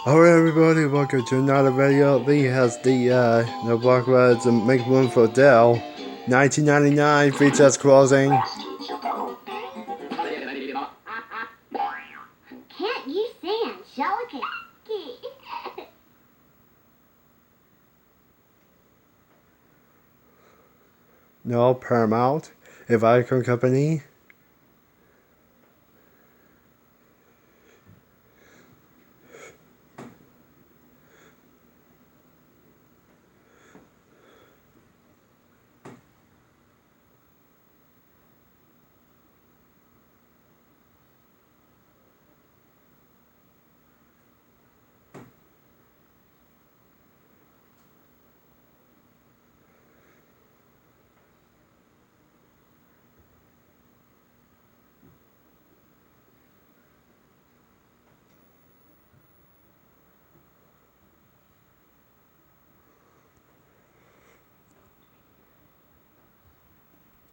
Alright everybody, welcome to another video. Lee has the no Rugrats and Make Room for Dell. 1999 VHS closing. Can't you say Angelica? No, Paramount. If Icon Company.